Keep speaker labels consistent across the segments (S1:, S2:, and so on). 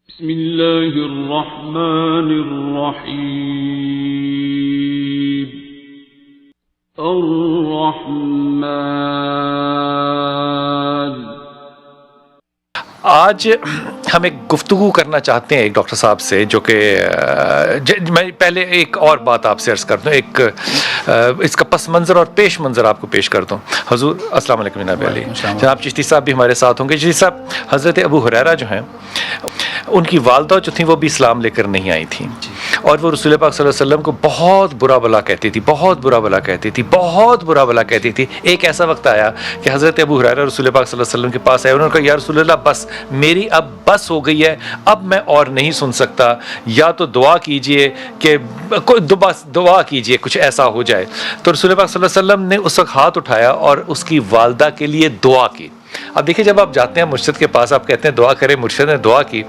S1: بسم اللہ الرحمن الرحیم الرحمن.
S2: آج ہم ایک گفتگو کرنا چاہتے ہیں ایک ڈاکٹر صاحب سے، جو کہ میں پہلے ایک اور بات آپ سے عرض کر دوں، ایک اس کا پس منظر اور پیش منظر آپ کو پیش کر دوں. حضور السلام علیکم جناب علی. جناب چشتی صاحب بھی ہمارے ساتھ ہوں گے. چشتی صاحب، حضرت ابو ہریرہ جو ہیں، ان کی والدہ جو تھیں وہ بھی اسلام لے کر نہیں آئی تھیں، اور وہ رسول پاک صلی اللہ علیہ وسلم کو بہت برا بلا کہتی تھی، بہت برا بلا کہتی تھی، بہت برا بلا کہتی تھی. ایک ایسا وقت آیا کہ حضرت ابو ہریرہ رسول پاک صلی اللہ علیہ وسلم کے پاس آئے. انہوں نے کہا یا رسول اللہ، بس میری اب بس ہو گئی ہے، اب میں اور نہیں سن سکتا، یا تو دعا کیجئے کہ کوئی دعا کیجئے کچھ ایسا ہو جائے. تو رسول پاک صلی اللہ علیہ وسلم نے اس وقت ہاتھ اٹھایا اور اس کی والدہ کے لیے دعا کی. اب دیکھیں، جب آپ جاتے ہیں مرشد کے پاس، آپ کہتے ہیں دعا کریں، مرشد نے دعا کی،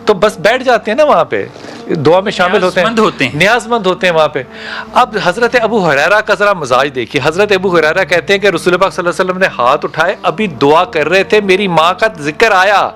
S2: تو بس بیٹھ جاتے ہیں نا وہاں پہ، دعا میں شامل ہوتے ہیں، نیاز مند ہوتے ہیں وہاں پہ. اب حضرت ابو ہریرہ کا ذرا مزاج دیکھیے. حضرت ابو ہریرہ کہتے ہیں کہ رسول پاک صلی اللہ علیہ وسلم نے ہاتھ اٹھائے، ابھی دعا کر رہے تھے، میری ماں کا ذکر آیا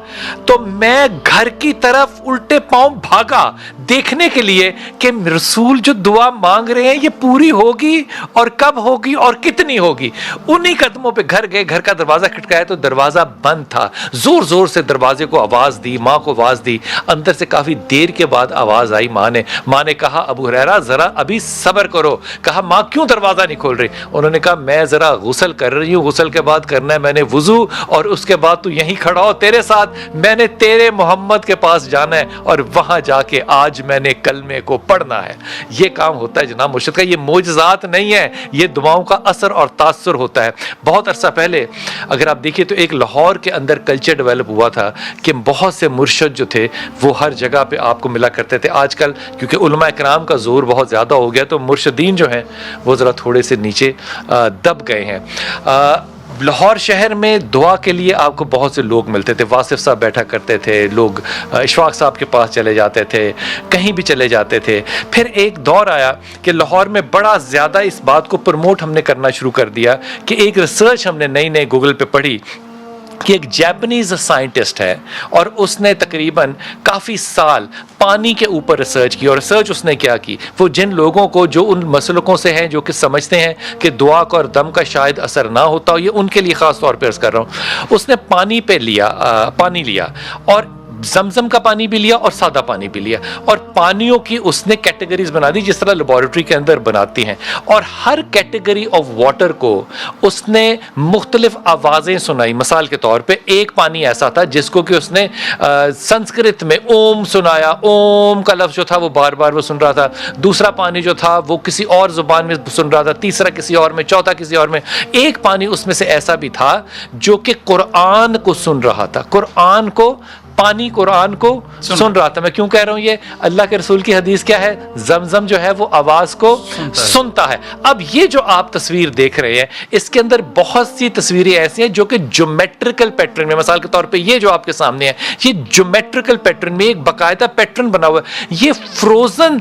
S2: تو میں گھر کی طرف الٹے پاؤں بھاگا دیکھنے کے لیے کہ رسول جو دعا مانگ رہے ہیں یہ پوری ہوگی اور کب ہوگی اور کتنی ہوگی. انہی قدموں پہ گھر گئے، گھر کا دروازہ کھٹکایا تو دروازہ بند تھا. زور زور سے دروازے کو آواز دی، ماں کو آواز دی. اندر سے کافی دیر کے بعد آواز آئی ماں نے کہا ابو ہریرہ ذرا ابھی صبر کرو. کہا ماں کیوں دروازہ نہیں کھول رہی؟ انہوں نے کہا میں ذرا غسل کر رہی ہوں، غسل کے بعد کرنا ہے میں نے وضو، اور اس کے بعد تو یہیں کھڑا ہو تیرے ساتھ، میں نے تیرے محمد کے پاس جانا ہے اور وہاں جا کے آج میں نے کلمے کو پڑھنا ہے. یہ کام ہوتا ہے جناب مرشد کا. یہ معجزات نہیں ہے، یہ دعاؤں کا اثر اور تاثر ہوتا ہے. بہت عرصہ پہلے اگر آپ دیکھیں تو ایک لاہور کے اندر کلچر ڈیولپ ہوا تھا کہ بہت سے مرشد جو تھے وہ ہر جگہ پہ آپ کو ملا کرتے تھے. آج کل کیونکہ علماء کرام کا زور بہت زیادہ ہو گیا تو مرشدین جو ہیں وہ ذرا تھوڑے سے نیچے دب گئے ہیں. لاہور شہر میں دعا کے لیے آپ کو بہت سے لوگ ملتے تھے. واصف صاحب بیٹھا کرتے تھے، لوگ اشفاق صاحب کے پاس چلے جاتے تھے، کہیں بھی چلے جاتے تھے. پھر ایک دور آیا کہ لاہور میں بڑا زیادہ اس بات کو پروموٹ ہم نے کرنا شروع کر دیا کہ ایک ریسرچ ہم نے نئی گوگل پہ پڑھی کہ ایک جاپنیز سائنٹسٹ ہے اور اس نے تقریباً کافی سال پانی کے اوپر ریسرچ کی. اور ریسرچ اس نے کیا کی، وہ جن لوگوں کو جو ان مسلکوں سے ہیں جو کہ سمجھتے ہیں کہ دعا کا اور دم کا شاید اثر نہ ہوتا ہو، یہ ان کے لیے خاص طور پہ عرض کر رہا ہوں. اس نے پانی لیا اور زمزم کا پانی بھی لیا اور سادہ پانی بھی لیا، اور پانیوں کی اس نے کیٹیگریز بنا دی جس طرح لیبارٹری کے اندر بناتی ہیں. اور ہر کیٹیگری آف واٹر کو اس نے مختلف آوازیں سنائی. مثال کے طور پہ ایک پانی ایسا تھا جس کو کہ اس نے سنسکرت میں اوم سنایا، اوم کا لفظ جو تھا وہ بار بار وہ سن رہا تھا. دوسرا پانی جو تھا وہ کسی اور زبان میں سن رہا تھا، تیسرا کسی اور میں، چوتھا کسی اور میں. ایک پانی اس میں سے ایسا بھی تھا جو کہ قرآن کو سن رہا تھا، قرآن کو سن رہا تھا. میں کیوں کہہ رہا ہوں یہ؟ اللہ کے رسول کی حدیث کیا ہے؟ زمزم جو ہے وہ آواز کو سنتا ہے. اب یہ جو آپ تصویر دیکھ رہے ہیں اس کے اندر بہت سی تصویریں ایسی ہیں جو کہ جیومیٹریکل پیٹرن میں، مثال کے طور پہ یہ جو آپ کے سامنے ہے یہ جیومیٹریکل پیٹرن میں ایک باقاعدہ پیٹرن بنا ہوا ہے. یہ فروزن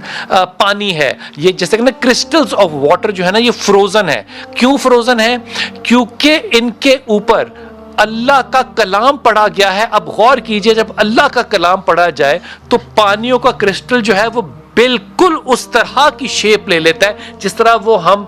S2: پانی ہے، یہ جیسے کہ نا کرسٹلز آف واٹر جو ہے نا یہ فروزن ہے. کیوں فروزن ہے؟ کیونکہ ان کے اوپر اللہ کا کلام پڑھا گیا ہے. اب غور کیجئے، جب اللہ کا کلام پڑھا جائے تو پانیوں کا کرسٹل جو ہے وہ بالکل اس طرح کی شیپ لے لیتا ہے جس طرح وہ ہم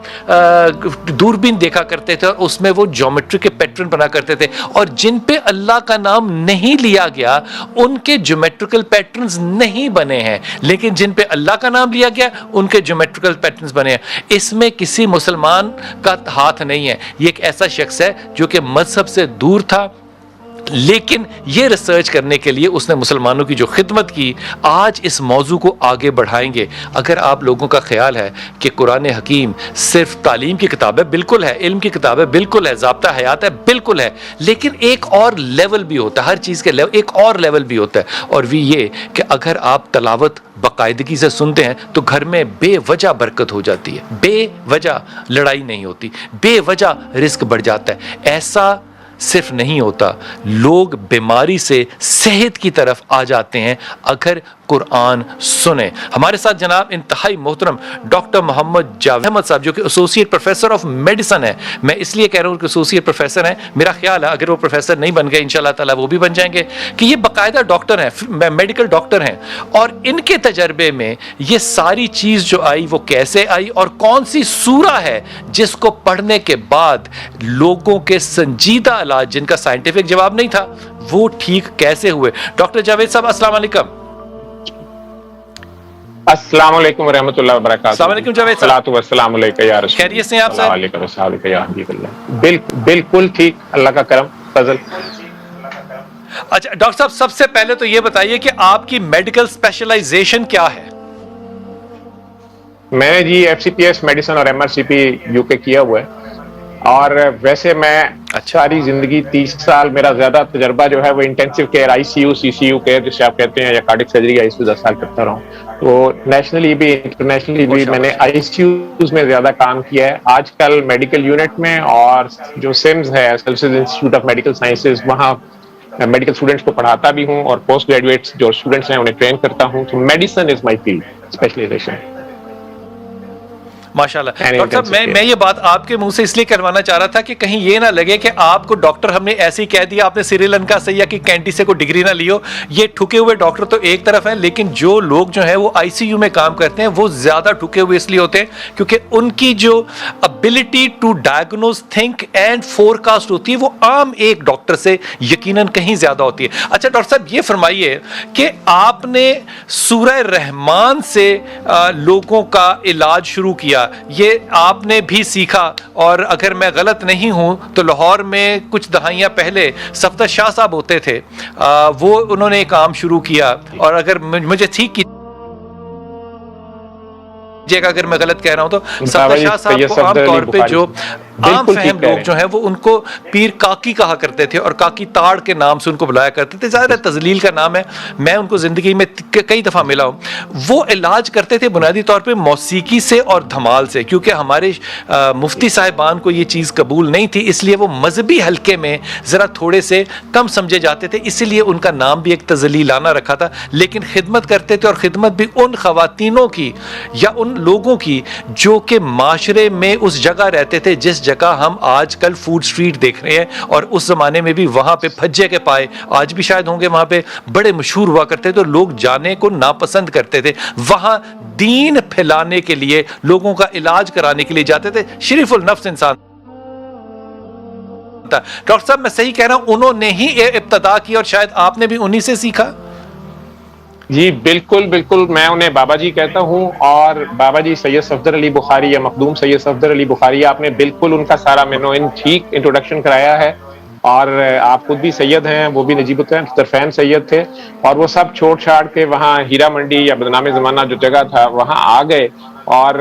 S2: دوربین دیکھا کرتے تھے اور اس میں وہ جیومیٹری کے پیٹرن بنا کرتے تھے. اور جن پہ اللہ کا نام نہیں لیا گیا ان کے جیومیٹریکل پیٹرنز نہیں بنے ہیں، لیکن جن پہ اللہ کا نام لیا گیا ان کے جیومیٹریکل پیٹرنز بنے ہیں. اس میں کسی مسلمان کا ہاتھ نہیں ہے. یہ ایک ایسا شخص ہے جو کہ مذہب سے دور تھا، لیکن یہ ریسرچ کرنے کے لیے اس نے مسلمانوں کی جو خدمت کی. آج اس موضوع کو آگے بڑھائیں گے. اگر آپ لوگوں کا خیال ہے کہ قرآن حکیم صرف تعلیم کی کتاب ہے، بالکل ہے. علم کی کتاب ہے، بالکل ہے. ضابطہ حیات ہے، بالکل ہے. لیکن ایک اور لیول بھی ہوتا ہے، ہر چیز کے لیول ایک اور لیول بھی ہوتا ہے، اور وہ یہ کہ اگر آپ تلاوت باقاعدگی سے سنتے ہیں تو گھر میں بے وجہ برکت ہو جاتی ہے، بے وجہ لڑائی نہیں ہوتی، بے وجہ رزق بڑھ جاتا ہے. ایسا صرف نہیں ہوتا, لوگ بیماری سے صحت کی طرف آ جاتے ہیں اگر قرآن سنیں. ہمارے ساتھ جناب انتہائی محترم ڈاکٹر محمد جاوید احمد صاحب جو کہ ایسوسیٹ پروفیسر آف میڈیسن ہے. میں اس لیے کہہ رہا ہوں کہ ایسوسیٹ پروفیسر ہیں, میرا خیال ہے اگر وہ پروفیسر نہیں بن گئے انشاءاللہ تعالیٰ وہ بھی بن جائیں گے, کہ یہ باقاعدہ ڈاکٹر ہیں, میڈیکل ڈاکٹر ہیں, اور ان کے تجربے میں یہ ساری چیز جو آئی وہ کیسے آئی اور کون سی سورہ ہے جس کو پڑھنے کے بعد لوگوں کے سنجیدہ علاج جن کا سائنٹیفک جواب نہیں تھا وہ ٹھیک کیسے ہوئے. ڈاکٹر جاوید صاحب السلام علیکم.
S3: السلام علیکم ورحمۃ اللہ وبرکاتہ.
S2: السلام علیکم جاوید صاحب.
S3: صلاۃ والسلام علیک یا رسول.
S2: خیریت سے ہیں آپ صاحب؟
S3: علیکم السلام یا حبیب اللہ. بالکل ٹھیک, اللہ کا کرم فضل.
S2: اچھا ڈاکٹر صاحب, سب سے پہلے تو یہ بتائیے کہ آپ کی میڈیکل اسپیشلائزیشن کیا ہے؟
S3: میں نے G F C P S medicine اور M R C P U K کیا ہوا ہے, اور ویسے میں ساری زندگی 30 سال میرا زیادہ تجربہ جو ہے وہ intensive care, I C U, C C U care جسے آپ کہتے ہیں, یا cardiac surgery I C U 10 سال کرتا رہا ہوں. تو نیشنلی بھی انٹرنیشنلی بھی میں نے آئی سی یوز میں زیادہ کام کیا ہے. آج کل میڈیکل یونٹ میں اور جو سمز ہے services institute of medical sciences, وہاں میڈیکل اسٹوڈنٹس کو پڑھاتا بھی ہوں, اور پوسٹ گریجویٹس جو اسٹوڈنٹس ہیں انہیں ٹرین کرتا ہوں. تو میڈیسن از مائی فیلڈ اسپیشلائزیشن.
S2: ماشاءاللہ. ڈاکٹر صاحب میں یہ بات آپ کے منہ سے اس لیے کروانا چاہ رہا تھا کہ کہیں یہ نہ لگے کہ آپ کو ڈاکٹر ہم نے ایسے ہی کہہ دیا, آپ نے سری لنکا سے یا کہ کینٹی سے کوئی ڈگری نہ لی ہو. یہ ٹھکے ہوئے ڈاکٹر تو ایک طرف ہیں, لیکن جو لوگ جو ہیں وہ آئی سی یو میں کام کرتے ہیں وہ زیادہ ٹھکے ہوئے اس لیے ہوتے ہیں کیونکہ ان کی جو ability to diagnose, think and forecast ہوتی ہے وہ عام ایک ڈاکٹر سے یقیناً کہیں زیادہ ہوتی ہے. اچھا ڈاکٹر صاحب یہ فرمائیے کہ آپ نے سورہ رحمان سے لوگوں کا علاج شروع کیا, یہ آپ نے بھی سیکھا, اور اگر میں غلط نہیں ہوں تو لاہور میں کچھ دہائیاں پہلے صفدر شاہ صاحب ہوتے تھے, وہ انہوں نے کام شروع کیا, اور اگر مجھے ٹھیک کی اگر میں غلط کہہ رہا ہوں تو صفدر شاہ صاحب کو عام طور پہ جو عام فہم لوگ جو ہیں وہ ان کو پیر کاکی کہا کرتے تھے, اور کاکی تاڑ کے نام سے ان کو بلایا کرتے تھے. ظاہر ہے تذلیل کا نام ہے, میں ان کو زندگی میں کئی دفعہ ملا ہوں. وہ علاج کرتے تھے بنیادی طور پہ موسیقی سے اور دھمال سے, کیونکہ ہمارے مفتی صاحبان کو یہ چیز قبول نہیں تھی, اس لیے وہ مذہبی حلقے میں ذرا تھوڑے سے کم سمجھے جاتے تھے, اس لیے ان کا نام بھی ایک تذلیلانہ رکھا تھا. لیکن خدمت کرتے تھے, اور خدمت بھی ان خواتینوں کی یا ان لوگوں کی جو کہ معاشرے میں اس جگہ رہتے تھے جس جگہ ہم آج کل فوڈ سٹریٹ دیکھ رہے ہیں, اور اس زمانے میں بھی وہاں پہ پھجے کے پائے آج بھی شاید ہوں گے, وہاں پہ بڑے مشہور ہوا کرتے تھے, تو لوگ جانے کو ناپسند کرتے تھے. وہاں دین پھیلانے کے لیے, لوگوں کا علاج کرانے کے لیے جاتے تھے. شریف النفس انسان تھا. ڈاکٹر صاحب میں صحیح کہہ رہا ہوں, انہوں نے ہی ابتدا کی اور شاید آپ نے بھی انہی سے سیکھا؟
S3: جی بالکل بالکل, میں انہیں بابا جی کہتا ہوں, اور بابا جی سید صفدر علی بخاری یا مخدوم سید صفدر علی بخاری, آپ نے بالکل ان کا سارا مینو ان ٹھیک انٹروڈکشن کرایا ہے. اور آپ خود بھی سید ہیں, وہ بھی نجیب الدین طرفین سید تھے, اور وہ سب چھوڑ چھاڑ کے وہاں ہیرا منڈی یا بدنام زمانہ جو جگہ تھا وہاں آ گئے, اور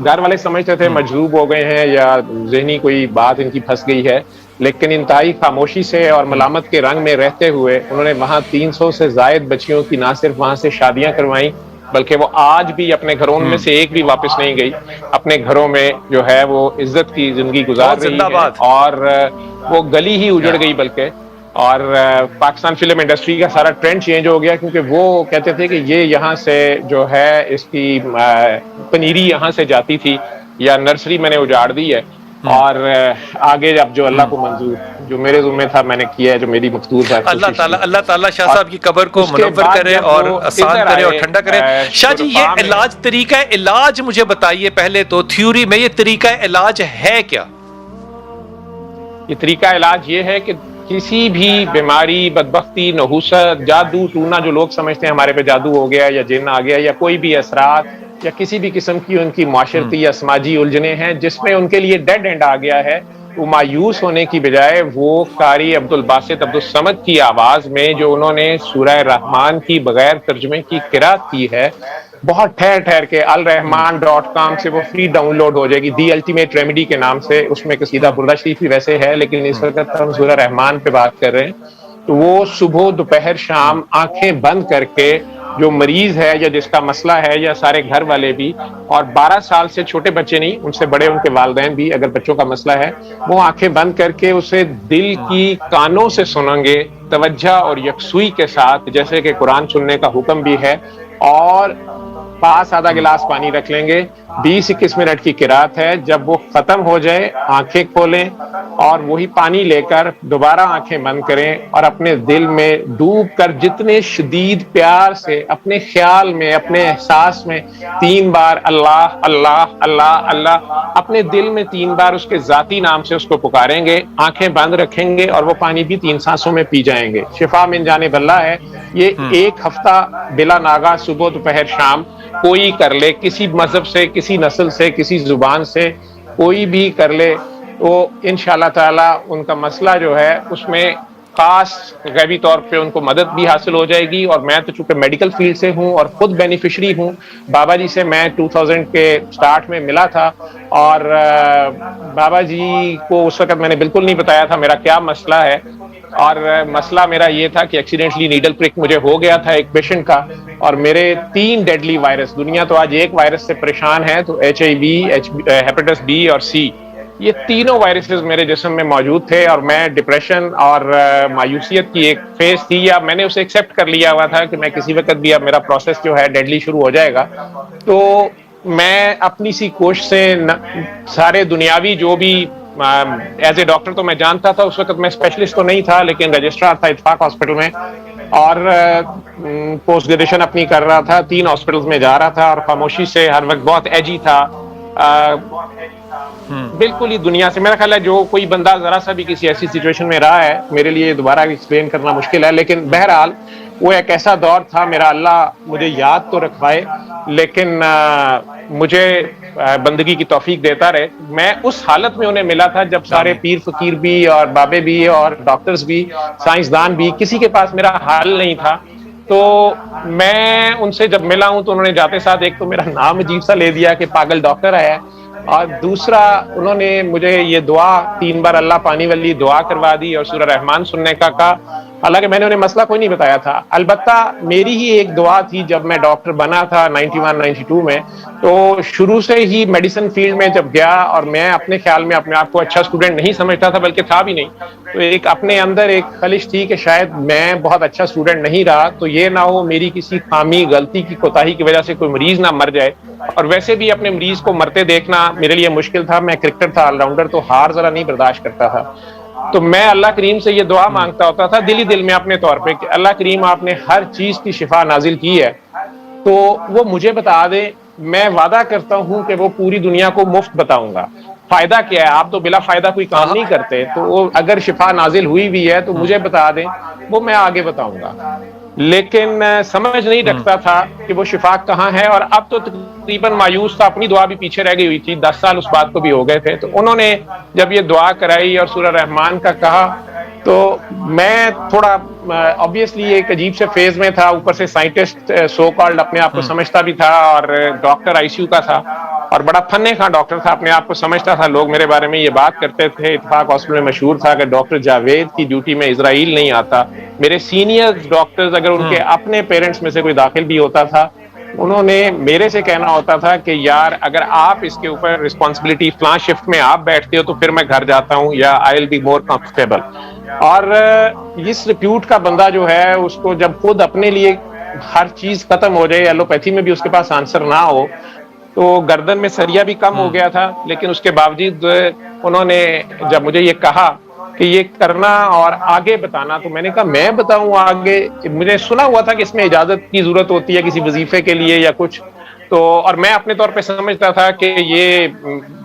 S3: گھر والے سمجھتے تھے مجذوب ہو گئے ہیں یا ذہنی کوئی بات ان کی پھنس گئی ہے, لیکن انتہائی خاموشی سے اور ملامت کے رنگ میں رہتے ہوئے انہوں نے وہاں 300 سے زائد بچیوں کی نہ صرف وہاں سے شادیاں کروائیں, بلکہ وہ آج بھی اپنے گھروں میں سے ایک بھی واپس نہیں گئی, اپنے گھروں میں جو ہے وہ عزت کی زندگی گزار رہی ہے, اور وہ گلی ہی اجڑ گئی بلکہ. اور پاکستان فلم انڈسٹری کا سارا ٹرینڈ چینج ہو گیا, کیونکہ وہ کہتے تھے کہ یہ یہاں سے جو ہے اس کی پنیری یہاں سے جاتی تھی, یا نرسری میں نے اجاڑ دی ہے, اور آگے اب جو اللہ کو منظور, جو میرے ذمہ تھا میں نے کیا ہے, جو میری مقدور تھا.
S2: اللہ تعالیٰ شاہ صاحب کی قبر کو منور کرے اور آسان کرے اور ٹھنڈا کرے. شاہ جی یہ علاج, طریقہ علاج مجھے بتائیے پہلے تو, تھیوری میں یہ طریقہ علاج ہے کیا؟
S3: یہ طریقہ علاج یہ ہے کہ کسی بھی بیماری, بدبختی, نحوست, جادو ٹونا جو لوگ سمجھتے ہیں ہمارے پہ جادو ہو گیا یا جن آ گیا, یا کوئی بھی اثرات یا کسی بھی قسم کی ان کی معاشرتی یا سماجی الجھنیں ہیں جس میں ان کے لیے ڈیڈ اینڈ آ گیا ہے, وہ مایوس ہونے کی بجائے وہ قاری عبدالباسط عبدالصمد کی آواز میں جو انہوں نے سورہ رحمان کی بغیر ترجمے کی قرات کی ہے, بہت ٹھہر ٹھہر کے alrahman.com سے وہ فری ڈاؤن لوڈ ہو جائے گی, دی الٹیمیٹ ریمیڈی کے نام سے. اس میں قصیدہ بردہ شریف بھی ویسے ہے, لیکن اس وقت ہم سورہ رحمان پہ بات کر رہے ہیں. تو وہ صبح دوپہر شام آنکھیں بند کر کے جو مریض ہے یا جس کا مسئلہ ہے یا سارے گھر والے بھی، اور 12 سال سے چھوٹے بچے نہیں، ان سے بڑے ان کے والدین بھی اگر بچوں کا مسئلہ ہے، وہ آنکھیں بند کر کے اسے دل کی کانوں سے سنیں گے، توجہ اور یکسوئی کے ساتھ، جیسے کہ قرآن سننے کا حکم بھی ہے، اور پاس آدھا گلاس پانی رکھ لیں گے. 20-21 منٹ کی قرات ہے. جب وہ ختم ہو جائے آنکھیں کھولیں اور وہی پانی لے کر دوبارہ آنکھیں بند کریں اور اپنے دل میں ڈوب کر جتنے شدید پیار سے اپنے خیال میں، اپنے احساس میں 3 بار اللہ اللہ اللہ اللہ اپنے دل میں 3 بار اس کے ذاتی نام سے اس کو پکاریں گے. آنکھیں بند رکھیں گے اور وہ پانی بھی 3 سانسوں میں پی جائیں گے. شفا من جانب اللہ ہے. یہ 1 ہفتہ بلا ناغہ صبح دوپہر شام کوئی کر لے، کسی مذہب سے، کسی نسل سے، کسی زبان سے کوئی بھی کر لے، وہ انشاءاللہ تعالی ان کا مسئلہ جو ہے اس میں خاص غیبی طور پہ ان کو مدد بھی حاصل ہو جائے گی. اور میں تو چونکہ میڈیکل فیلڈ سے ہوں اور خود بینیفیشری ہوں، بابا جی سے میں 2000 کے سٹارٹ میں ملا تھا، اور بابا جی کو اس وقت میں نے بالکل نہیں بتایا تھا میرا کیا مسئلہ ہے، اور مسئلہ میرا یہ تھا کہ ایکسیڈنٹلی نیڈل پرک مجھے ہو گیا تھا ایک پیشنٹ کا، اور میرے 3 ڈیڈلی وائرس، دنیا تو آج ایک وائرس سے پریشان ہے، تو HIV، ہیپیٹس B اور C، یہ تینوں وائرسز میرے جسم میں موجود تھے، اور میں ڈپریشن اور مایوسیت کی ایک فیز تھی، یا میں نے اسے ایکسیپٹ کر لیا ہوا تھا کہ میں کسی وقت بھی اب میرا پروسیس جو ہے ڈیڈلی شروع ہو جائے گا. تو میں اپنی سی کوشش سے سارے دنیاوی جو بھی ایز اے ڈاکٹر تو میں جانتا تھا، اس وقت میں اسپیشلسٹ تو نہیں تھا لیکن رجسٹرار تھا اتفاق ہاسپٹل میں، اور پوسٹ گریجویشن اپنی کر رہا تھا، 3 ہاسپٹلز میں جا رہا تھا، اور خاموشی سے ہر وقت بہت ایجی تھا. بالکل ہی دنیا سے، میرا خیال ہے جو کوئی بندہ ذرا سا بھی کسی ایسی سچویشن میں رہا ہے، میرے لیے دوبارہ ایکسپلین کرنا مشکل ہے، لیکن بہرحال وہ ایک ایسا دور تھا. میرا اللہ مجھے یاد تو رکھوائے لیکن مجھے بندگی کی توفیق دیتا رہے. میں اس حالت میں انہیں ملا تھا جب سارے پیر فقیر بھی اور بابے بھی اور ڈاکٹرز بھی، سائنسدان بھی، کسی کے پاس میرا حل نہیں تھا. تو میں ان سے جب ملا ہوں تو انہوں نے جاتے ساتھ ایک تو میرا نام عجیب سا لے دیا کہ پاگل ڈاکٹر آیا، اور دوسرا انہوں نے مجھے یہ دعا 3 بار اللہ پانی والی دعا کروا دی اور سورہ رحمان سننے کا کہا. حالانکہ میں نے انہیں مسئلہ کوئی نہیں بتایا تھا، البتہ میری ہی ایک دعا تھی جب میں ڈاکٹر بنا تھا 91-92 میں. تو شروع سے ہی میڈیسن فیلڈ میں جب گیا، اور میں اپنے خیال میں اپنے آپ کو اچھا اسٹوڈنٹ نہیں سمجھتا تھا، بلکہ تھا بھی نہیں، تو ایک اپنے اندر ایک خلش تھی کہ شاید میں بہت اچھا اسٹوڈنٹ نہیں رہا، تو یہ نہ ہو میری کسی خامی غلطی کی کوتاہی کی وجہ سے کوئی مریض نہ مر جائے. اور ویسے بھی اپنے مریض کو مرتے دیکھنا میرے لیے مشکل تھا. میں کرکٹر تھا، آل راؤنڈر، تو ہار ذرا نہیں برداشت کرتا تھا. تو میں اللہ کریم سے یہ دعا مانگتا ہوتا تھا دل ہی دل میں اپنے طور پہ کہ اللہ کریم آپ نے ہر چیز کی شفا نازل کی ہے تو وہ مجھے بتا دے. میں وعدہ کرتا ہوں کہ وہ پوری دنیا کو مفت بتاؤں گا. فائدہ کیا ہے، آپ تو بلا فائدہ کوئی کام نہیں کرتے، تو وہ اگر شفا نازل ہوئی بھی ہے تو مجھے بتا دیں، وہ میں آگے بتاؤں گا. لیکن سمجھ نہیں رکھتا تھا کہ وہ شفا کہاں ہے. اور اب تو تقریباً مایوس تھا، اپنی دعا بھی پیچھے رہ گئی ہوئی تھی، 10 سال اس بات کو بھی ہو گئے تھے. تو انہوں نے جب یہ دعا کرائی اور سورہ رحمان کا کہا تو میں تھوڑا obviously ایک عجیب سے فیز میں تھا، اوپر سے سائنٹسٹ سو کالڈ اپنے آپ کو سمجھتا بھی تھا، اور ڈاکٹر ICU کا تھا، اور بڑا فنے کا ڈاکٹر تھا، اپنے آپ کو سمجھتا تھا. لوگ میرے بارے میں یہ بات کرتے تھے، اتفاق ہاسپٹل میں مشہور تھا کہ ڈاکٹر جاوید کی ڈیوٹی میں اسرائیل نہیں آتا. میرے سینئر ڈاکٹرز اگر ان کے اپنے پیرنٹس میں سے کوئی داخل بھی ہوتا تھا، انہوں نے میرے سے کہنا ہوتا تھا کہ یار اگر آپ اس کے اوپر رسپانسبلٹی فلاں شفٹ میں آپ بیٹھتے ہو تو پھر میں گھر جاتا ہوں، یا آئی ول بی مور کمفرٹیبل. اور اس ریپیوٹ کا بندہ جو ہے، اس کو جب خود اپنے لیے ہر چیز ختم ہو جائے، ایلوپیتھی میں بھی اس کے پاس آنسر نہ ہو، تو گردن میں سریا بھی کم ہو گیا تھا. لیکن اس کے باوجود انہوں نے جب مجھے یہ کہا کہ یہ کرنا اور آگے بتانا، تو میں نے کہا میں بتاؤں آگے؟ مجھے سنا ہوا تھا کہ اس میں اجازت کی ضرورت ہوتی ہے کسی وظیفے کے لیے یا کچھ، تو اور میں اپنے طور پہ سمجھتا تھا کہ یہ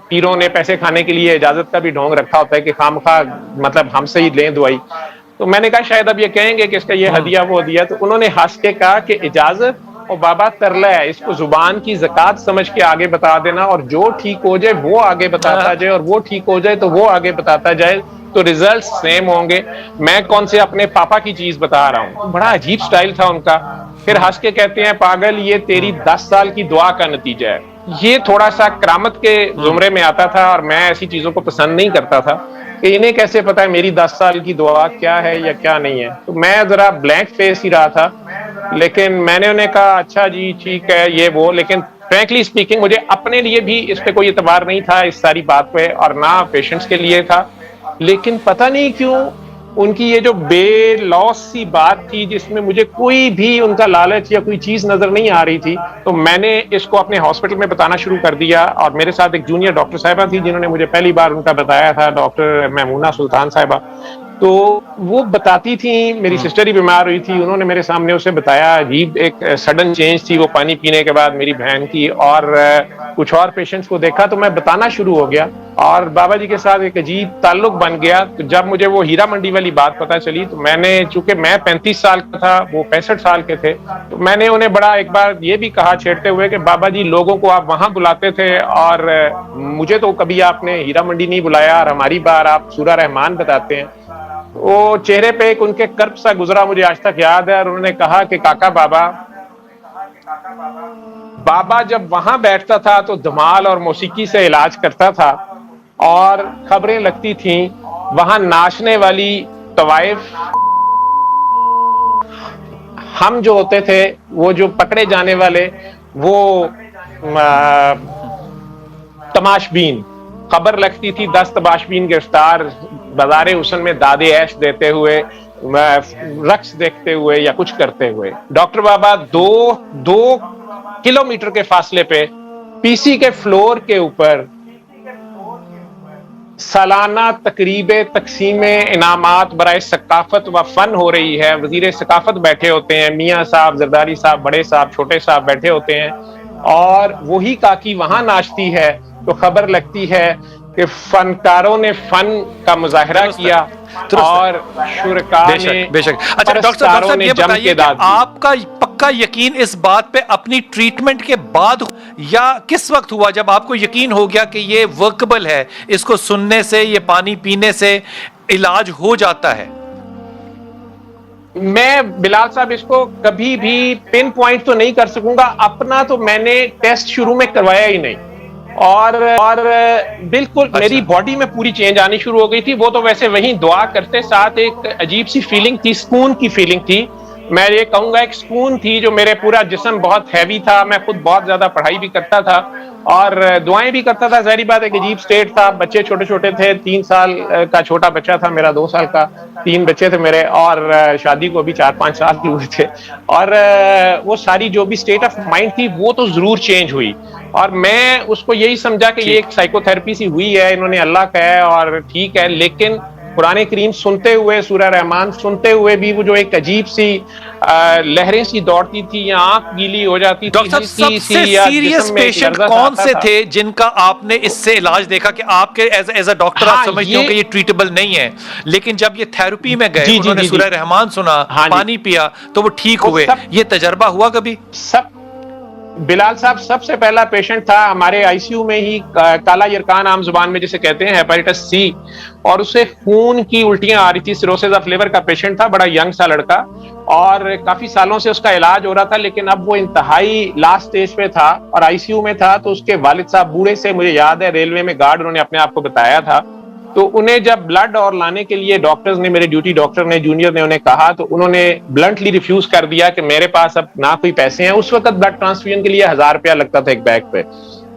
S3: پیروں نے پیسے کھانے کے لیے اجازت کا بھی ڈھونگ رکھا ہوتا ہے کہ خامخواہ مطلب ہم سے ہی لیں دعائی. تو میں نے کہا شاید اب یہ کہیں گے کہ اس کا یہ ہدیہ وہ ہدیہ. تو انہوں نے ہنس کے کہا کہ اجازت اور بابا ترلا ہے، اس کو زبان کی زکات سمجھ کے آگے بتا دینا، اور جو ٹھیک ہو جائے وہ آگے بتاتا جائے، اور وہ ٹھیک ہو جائے تو وہ آگے بتاتا جائے، تو ریزلٹ سیم ہوں گے. میں کون سے اپنے پاپا کی چیز بتا رہا ہوں. بڑا عجیب سٹائل تھا ان کا. پھر ہنس کے کہتے ہیں پاگل یہ تیری 10 سال کی دعا کا نتیجہ ہے. یہ تھوڑا سا کرامت کے زمرے میں آتا تھا، اور میں ایسی چیزوں کو پسند نہیں کرتا تھا کہ انہیں کیسے پتا ہے میری 10 سال کی دعا کیا ہے یا کیا نہیں ہے. تو میں ذرا بلینک فیس ہی رہا تھا. لیکن میں نے انہیں کہا اچھا جی ٹھیک ہے یہ وہ، لیکن فرینکلی اسپیکنگ مجھے اپنے لیے بھی اس پہ کوئی اعتبار نہیں تھا اس ساری بات پہ، اور نہ پیشنٹس کے لیے تھا. لیکن پتہ نہیں کیوں ان کی یہ جو بے لوس سی بات تھی جس میں مجھے کوئی بھی ان کا لالچ یا کوئی چیز نظر نہیں آ رہی تھی، تو میں نے اس کو اپنے ہاسپٹل میں بتانا شروع کر دیا. اور میرے ساتھ ایک جونیئر ڈاکٹر صاحبہ تھی جنہوں نے مجھے پہلی بار ان کا بتایا تھا، ڈاکٹر میمونہ سلطان صاحبہ. تو وہ بتاتی تھیں، میری سسٹر ہی بیمار ہوئی تھی، انہوں نے میرے سامنے اسے بتایا، عجیب ایک سڈن چینج تھی وہ پانی پینے کے بعد میری بہن کی، اور کچھ اور پیشنٹس کو دیکھا تو میں بتانا شروع ہو گیا، اور بابا جی کے ساتھ ایک عجیب تعلق بن گیا. تو جب مجھے وہ ہیرا منڈی والی بات پتہ چلی تو میں نے، چونکہ میں 35 سال کا تھا وہ 65 سال کے تھے، تو میں نے انہیں بڑا ایک بار یہ بھی کہا چھیڑتے ہوئے کہ بابا جی لوگوں کو آپ وہاں بلاتے تھے اور مجھے تو کبھی آپ نے ہیرا منڈی نہیں بلایا، اور ہماری بار آپ سورہ رحمان بتاتے ہیں. وہ چہرے پہ ایک ان کے کرب سا گزرا مجھے آج تک یاد ہے، اور انہوں نے کہا کہ کاکا بابا جب وہاں بیٹھتا تھا تو دھمال اور موسیقی سے علاج کرتا تھا، اور خبریں لگتی تھیں وہاں ناچنے والی طوائف، ہم جو ہوتے تھے وہ جو پکڑے جانے والے وہ تماشبین، خبر لگتی تھی 10 تماشبین گرفتار بازار حسن میں دادے عیش دیتے ہوئے، رقص دیکھتے ہوئے یا کچھ کرتے ہوئے. ڈاکٹر بابا دو کلومیٹر کے فاصلے پہ پی سی کے فلور کے اوپر سالانہ تقریب تقسیم انعامات برائے ثقافت و فن ہو رہی ہے. وزیر ثقافت بیٹھے ہوتے ہیں، میاں صاحب، زرداری صاحب، بڑے صاحب، چھوٹے صاحب بیٹھے ہوتے ہیں، اور وہی کاکی وہاں ناچتی ہے. تو خبر لگتی ہے کہ فنکاروں نے فن کا مظاہرہ کیا اور شرکاء نے،
S2: بے شک. اچھا ڈاکٹر صاحب یہ بتائیے کہ آپ کا پکا یقین اس بات پہ اپنی ٹریٹمنٹ کے بعد یا کس وقت ہوا جب آپ کو یقین ہو گیا کہ یہ ورکبل ہے، اس کو سننے سے، یہ پانی پینے سے علاج ہو جاتا ہے؟
S3: میں بلال صاحب اس کو کبھی بھی پن پوائنٹ تو نہیں کر سکوں گا، اپنا تو میں نے ٹیسٹ شروع میں کروایا ہی نہیں، اور بالکل میری باڈی میں پوری چینج آنی شروع ہو گئی تھی. وہ تو ویسے وہیں دعا کرتے ساتھ ایک عجیب سی فیلنگ تھی، سکون کی فیلنگ تھی. میں یہ کہوں گا ایک سکون تھی، جو میرے پورا جسم بہت ہیوی تھا، میں خود بہت زیادہ پڑھائی بھی کرتا تھا اور دعائیں بھی کرتا تھا. ظاہری بات ایک عجیب سٹیٹ تھا، بچے چھوٹے چھوٹے تھے، 3 سال کا چھوٹا بچہ تھا میرا، 2 سال کا، 3 بچے تھے میرے، اور شادی کو بھی 4-5 سال کی ہوئے تھے. اور وہ ساری جو بھی سٹیٹ آف مائنڈ تھی وہ تو ضرور چینج ہوئی، اور میں اس کو یہی سمجھا کہ یہ ایک سائیکو تھراپی سی ہوئی ہے، انہوں نے اللہ کا ہے اور ٹھیک ہے. لیکن قرآن کریم سنتے ہوئے، سورہ رحمان سنتے ہوئے بھی وہ جو ایک عجیب سی لہریں سی دوڑتی تھی یا آنکھ گیلی ہو جاتی تھی.
S2: ڈاکٹر سب سے سیریس پیشنٹ کون سے تھے جن کا آپ نے اس سے علاج دیکھا کہ آپ کے ایز اے ڈاکٹر آپ سمجھتے ہو کہ یہ ٹریٹبل نہیں ہے، لیکن جب یہ تھراپی میں گئے، انہوں نے سورہ رحمان سنا، پانی پیا تو وہ ٹھیک ہوئے، یہ تجربہ ہوا کبھی؟
S3: بلال صاحب سب سے پہلا پیشنٹ تھا ہمارے آئی سی یو میں ہی، کالا یرکان عام زبان میں جسے کہتے ہیں، ہیپیٹائٹس سی، اور اسے خون کی الٹیاں آ رہی تھی. سیروسس آف لیور کا پیشنٹ تھا، بڑا ینگ سا لڑکا، اور کافی سالوں سے اس کا علاج ہو رہا تھا، لیکن اب وہ انتہائی لاسٹ سٹیج پہ تھا اور آئی سی یو میں تھا. تو اس کے والد صاحب بوڑھے سے، مجھے یاد ہے ریلوے میں گارڈ انہوں نے اپنے آپ کو بتایا تھا، تو انہیں جب بلڈ اور لانے کے لیے ڈاکٹرز نے، میرے ڈیوٹی ڈاکٹر نے، جونیئر نے انہیں کہا، تو انہوں نے بلنٹلی ریفیوز کر دیا کہ میرے پاس اب نہ کوئی پیسے ہیں. اس وقت بلڈ ٹرانسفیوژن کے لیے 1000 روپیہ لگتا تھا ایک بیگ پہ.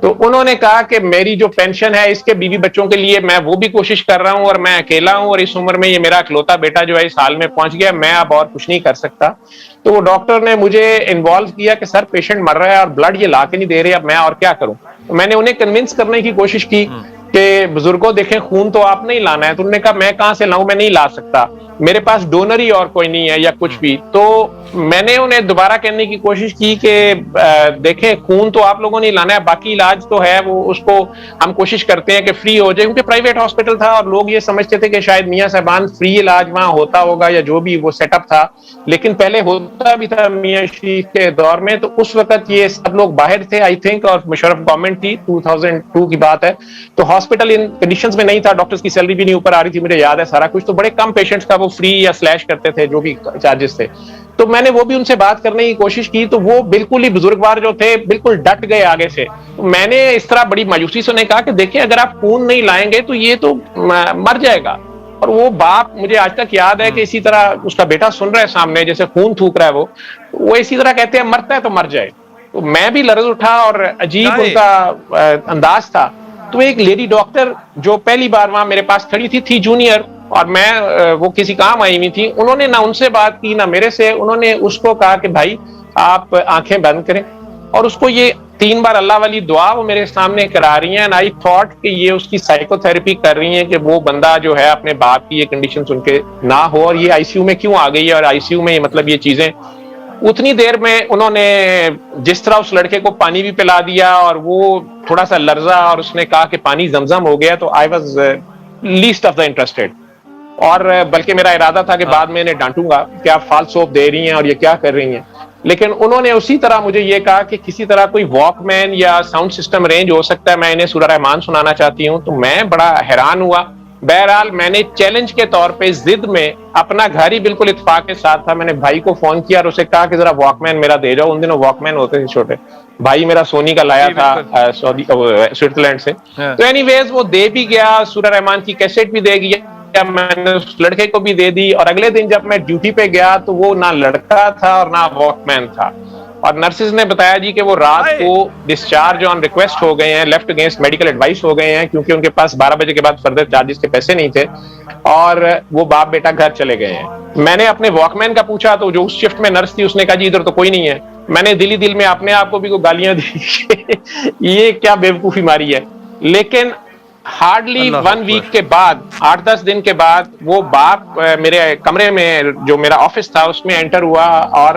S3: تو انہوں نے کہا کہ میری جو پینشن ہے اس کے بیوی بچوں کے لیے میں وہ بھی کوشش کر رہا ہوں، اور میں اکیلا ہوں، اور اس عمر میں یہ میرا اکلوتا بیٹا جو ہے اس حال میں پہنچ گیا، میں اب اور کچھ نہیں کر سکتا. تو وہ ڈاکٹر نے مجھے انوالو کیا کہ سر پیشنٹ مر رہا ہے اور بلڈ یہ لا کے نہیں دے رہے، اب میں اور کیا کروں. تو میں نے انہیں کنونس کرنے کی کوشش کی کہ بزرگوں دیکھیں خون تو آپ نہیں لانا ہے. تو انہوں نے کہا میں کہاں سے لاؤں، میں نہیں لا سکتا، میرے پاس ڈونر ہی اور کوئی نہیں ہے یا کچھ بھی. تو میں نے انہیں دوبارہ کہنے کی کوشش کی کہ دیکھیں خون تو آپ لوگوں نے لانا ہے، باقی علاج تو ہے وہ اس کو ہم کوشش کرتے ہیں کہ فری ہو جائے، کیونکہ پرائیویٹ ہاسپٹل تھا اور لوگ یہ سمجھتے تھے کہ شاید میاں صاحبان فری علاج وہاں ہوتا ہوگا یا جو بھی وہ سیٹ اپ تھا، لیکن پہلے ہوتا بھی تھا میاں شریف کے دور میں. تو اس وقت یہ سب لوگ باہر تھے آئی تھنک، اور مشرف گورنمنٹ تھی، 2002 کی بات ہے. تو ہاسپٹل ان کنڈیشنز میں نہیں تھا، ڈاکٹرز کی سیلری بھی نہیں اوپر آ رہی تھی، مجھے یاد ہے سارا کچھ. تو بڑے کم پیشنٹس کا وہ فری یا سلیش کرتے تھے جو بھی چارجز تھے. تو میں نے وہ بھی ان سے بات کرنے کی کوشش کی، تو وہ بالکل ہی بزرگوار جو تھے بالکل ڈٹ گئے آگے سے. تو میں نے اس طرح بڑی مایوسی سے انہیں کہا کہ دیکھیں اگر آپ خون نہیں لائیں گے تو یہ تو مر جائے گا، اور وہ باپ مجھے آج تک یاد ہے کہ اسی طرح اس کا بیٹا سن رہا ہے سامنے، جیسے خون تھوک رہا ہے وہ اسی طرح کہتے ہیں مرتا ہے تو مر جائے. تو میں بھی لرز اٹھا اور عجیب ان کا انداز تھا. تو ایک لیڈی ڈاکٹر جو پہلی بار وہاں میرے پاس کھڑی تھی جونیئر، اور میں وہ کسی کام آئی ہوئی تھی، انہوں نے نہ ان سے بات کی نہ میرے سے. انہوں نے اس کو کہا کہ بھائی آپ آنکھیں بند کریں، اور اس کو یہ 3 بار اللہ والی دعا وہ میرے سامنے کرا رہی ہیں. آئی تھاٹ کہ یہ اس کی سائیکو تھراپی کر رہی ہیں کہ وہ بندہ جو ہے اپنے باپ کی یہ کنڈیشن سن کے نہ ہو، اور یہ آئی سی یو میں کیوں آ گئی ہے، اور آئی سی یو میں مطلب یہ چیزیں. اتنی دیر میں انہوں نے جس طرح اس لڑکے کو پانی بھی پلا دیا، اور وہ تھوڑا سا لرزا اور اس نے کہا کہ پانی زمزم ہو گیا، تو I was list of the interested. اور بلکہ میرا ارادہ تھا کہ بعد میں انہیں ڈانٹوں گا کہ آپ فالس سوپ دے رہی ہیں اور یہ کیا کر رہی ہیں. لیکن انہوں نے اسی طرح مجھے یہ کہا کہ کسی طرح کوئی واک مین یا ساؤنڈ سسٹم رینج ہو سکتا ہے، میں انہیں سورہ رحمان سنانا چاہتی ہوں. تو میں بڑا حیران ہوا. بہرحال میں نے چیلنج کے طور پہ ضد میں اپنا گھر ہی بالکل اتفاق کے ساتھ تھا، میں نے بھائی کو فون کیا اور اسے کہا کہ ذرا واک مین میرا دے جاؤ. ان دنوں واک مین ہوتے تھے چھوٹے، بھائی میرا سونی کا لایا تھا سوئٹزرلینڈ سے. تو اینی ویز وہ دے بھی گیا، سورہ رحمان کی کیسٹ بھی دے گیا، میں نے اس لڑکے کو بھی دے دی. اور اگلے دن جب میں ڈیوٹی پہ گیا تو وہ نہ لڑکا تھا اور نہ واک مین تھا. اور نرسز نے بتایا جی کہ وہ رات کو ڈسچارج آن ریکویسٹ ہو گئے ہیں، لیفٹ اگینسٹ میڈیکل ایڈوائس ہو گئے ہیں، کیونکہ ان کے پاس 12 بجے کے بعد فردر چارجز کے پیسے نہیں تھے، اور وہ باپ بیٹا گھر چلے گئے ہیں. میں نے اپنے واک مین کا پوچھا تو جو اس شفٹ میں نرس تھی اس نے کہا جی ادھر تو کوئی نہیں ہے. میں نے دل ہی دل میں اپنے آپ کو بھی گالیاں دی یہ کیا بیوقوفی ماری ہے. لیکن ہارڈلی 1 ویک کے بعد، 8-10 دن کے بعد، وہ باپ میرے کمرے میں جو میرا آفس تھا اس میں انٹر ہوا، اور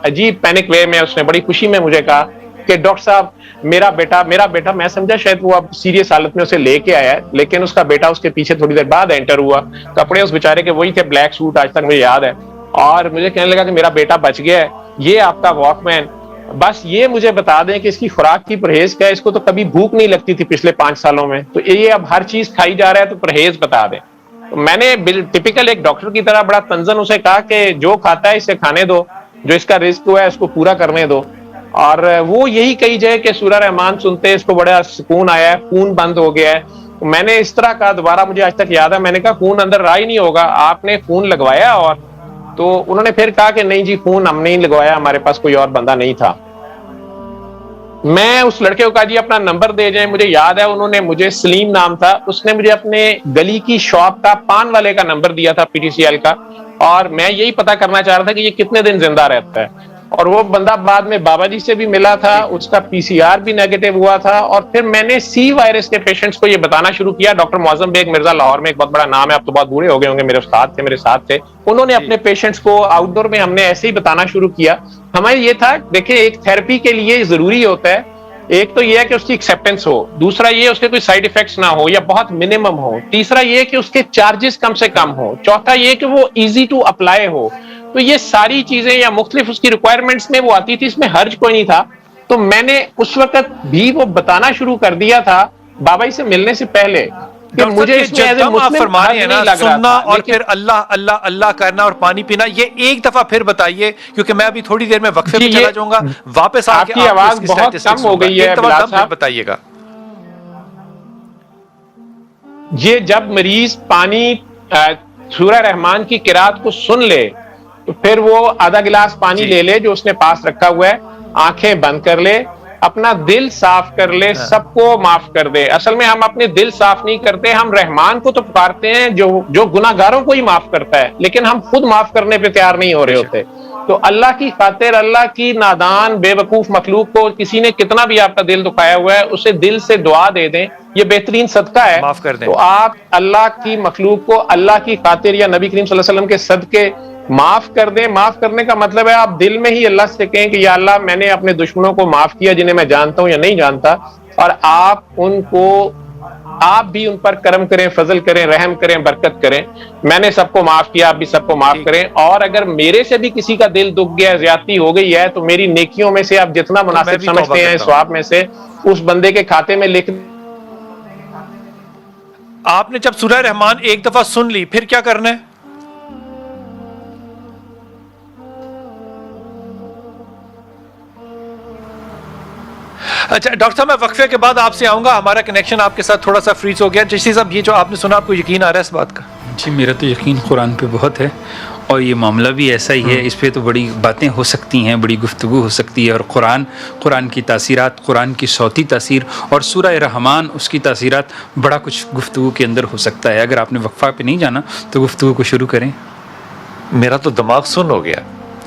S3: عجیب پینک وے میں اس نے بڑی خوشی میں مجھے کہا کہ ڈاکٹر صاحب میرا بیٹا میں سمجھا شاید وہ اب سیریس حالت میں اسے لے کے آیا ہے، لیکن اس کا بیٹا اس کے پیچھے تھوڑی دیر بعد انٹر ہوا. کپڑے اس بیچارے کے وہی تھے، بلیک سوٹ، آج تک مجھے یاد ہے. اور مجھے کہنے لگا کہ میرا بیٹا بچ گیا ہے، یہ آپ کا واک مین. بس یہ مجھے بتا دیں کہ اس کی خوراک کی پرہیز کیا ہے. اس کو تو کبھی بھوک نہیں لگتی تھی پچھلے 5 سالوں میں، تو یہ اب ہر چیز کھائی جا رہا ہے، تو پرہیز بتا دیں. تو میں نے ٹپیکل ایک ڈاکٹر کی طرح بڑا تنزن اسے کہا کہ جو کھاتا ہے اسے کھانے دو، جو اس کا رزق ہوا ہے اس کو پورا کرنے دو. اور وہ یہی کہی جائے کہ سورہ رحمان سنتے اس کو بڑا سکون آیا ہے، خون بند ہو گیا ہے. میں نے اس طرح کہا، دوبارہ مجھے آج تک یاد ہے، میں نے کہا خون اندر رہا ہی نہیں ہوگا، آپ نے خون لگوایا؟ اور تو انہوں نے پھر کہا کہ نہیں جی خون ہم نہیں لگوایا، ہمارے پاس کوئی اور بندہ نہیں تھا. میں اس لڑکے کو کہا جی اپنا نمبر دے جائیں. مجھے یاد ہے انہوں نے مجھے، سلیم نام تھا، اس نے مجھے اپنے گلی کی شاپ کا پان والے کا نمبر دیا تھا، پی ٹی سی ایل کا، اور میں یہی پتا کرنا چاہ رہا تھا کہ یہ کتنے دن زندہ رہتا ہے. اور وہ بندہ بعد میں بابا جی سے بھی ملا تھا، اس کا پی سی آر بھی نیگیٹو ہوا تھا. اور پھر میں نے سی وائرس کے پیشنٹس کو یہ بتانا شروع کیا. ڈاکٹر معظم بیگ مرزا لاہور میں ایک بہت بڑا نام ہے، اب تو بہت بوڑھے ہو گئے ہوں گے، میرے استاد تھے، میرے ساتھ تھے. انہوں نے اپنے پیشنٹس کو آؤٹ ڈور میں ہم نے ایسے ہی بتانا شروع کیا. ہمیں یہ تھا دیکھیں ایک تھراپی کے لیے ضروری ہوتا ہے، ایک تو یہ ہے کہ اس کی ایکسیپٹنس ہو، دوسرا یہ اس کے کوئی سائیڈ ایفیکٹس نہ ہو یا بہت منیمم ہو، تیسرا یہ کہ اس کے چارجز کم سے کم ہو، چوتھا یہ کہ وہ ایزی ٹو اپلائی ہو. تو یہ ساری چیزیں یا مختلف اس کی ریکوائرمنٹس میں وہ آتی تھی، اس میں حرج کوئی نہیں تھا. تو میں نے اس وقت بھی وہ بتانا شروع کر دیا تھا بابا جی سے ملنے سے پہلے کہ مجھے اس میں ایز اے مسلم حرج نہیں لگ رہا تھا.
S2: اور پھر اللہ اللہ اللہ کرنا اور پانی پینا، یہ ایک دفعہ پھر بتائیے، کیونکہ میں ابھی تھوڑی دیر میں وقفے پہ چلا جاؤں گا، واپس آ کے
S3: آپ کی آواز بہت کم ہو گئی ہے بلال صاحب،
S2: بتائیے گا.
S3: یہ جب مریض پانی سورہ رحمان کی قرات کو سن لے تو پھر وہ آدھا گلاس پانی لے لے جو اس نے پاس رکھا ہوا ہے، آنکھیں بند کر لے، اپنا دل صاف کر لے، سب کو معاف کر دے. اصل میں ہم اپنے دل صاف نہیں کرتے، ہم رحمان کو تو پکارتے ہیں جو گناہگاروں کو ہی معاف کرتا ہے، لیکن ہم خود معاف کرنے پہ تیار نہیں ہو رہے ہوتے. تو اللہ کی خاطر، اللہ کی نادان بے وقوف مخلوق کو کسی نے کتنا بھی آپ کا دل دکھایا ہوا ہے، اسے دل سے دعا دے دیں، یہ بہترین صدقہ ہے.
S2: معاف کر دیں.
S3: تو آپ اللہ کی مخلوق کو اللہ کی خاطر یا نبی کریم صلی اللہ علیہ وسلم کے صدقے معاف کر دیں. معاف کرنے کا مطلب ہے آپ دل میں ہی اللہ سے کہیں کہ یا اللہ میں نے اپنے دشمنوں کو معاف کیا، جنہیں میں جانتا ہوں یا نہیں جانتا، اور آپ بھی ان پر کرم کریں، فضل کریں، رحم کریں، برکت کریں. میں نے سب کو معاف کیا، آپ بھی سب کو معاف کریں. اور اگر میرے سے بھی کسی کا دل دکھ گیا، زیادتی ہو گئی ہے، تو میری نیکیوں میں سے آپ جتنا مناسب سمجھتے ہیں، ثواب میں سے اس بندے کے کھاتے میں لکھ.
S2: آپ نے جب سورہ رحمان ایک دفعہ سن لی، پھر کیا کرنا ہے؟ اچھا ڈاکٹر صاحب، میں وقفے کے بعد آپ سے آؤں گا، ہمارا کنیکشن آپ کے ساتھ تھوڑا سا فریز ہو گیا. جیسے صاحب یہ جو آپ نے سنا، آپ کو یقین آ رہا ہے اس بات کا؟
S4: جی میرا تو یقین قرآن پہ بہت ہے، اور یہ معاملہ بھی ایسا ہی ہے، اس پہ تو بڑی باتیں ہو سکتی ہیں، بڑی گفتگو ہو سکتی ہے، اور قرآن کی تاثیرات، قرآن کی صوتی تاثیر اور سورہ رحمان اس کی تاثیرات، بڑا کچھ گفتگو کے اندر ہو سکتا ہے۔ اگر آپ نے وقفہ پہ نہیں جانا تو گفتگو کو شروع کریں۔
S2: میرا تو دماغ سن ہو گیا۔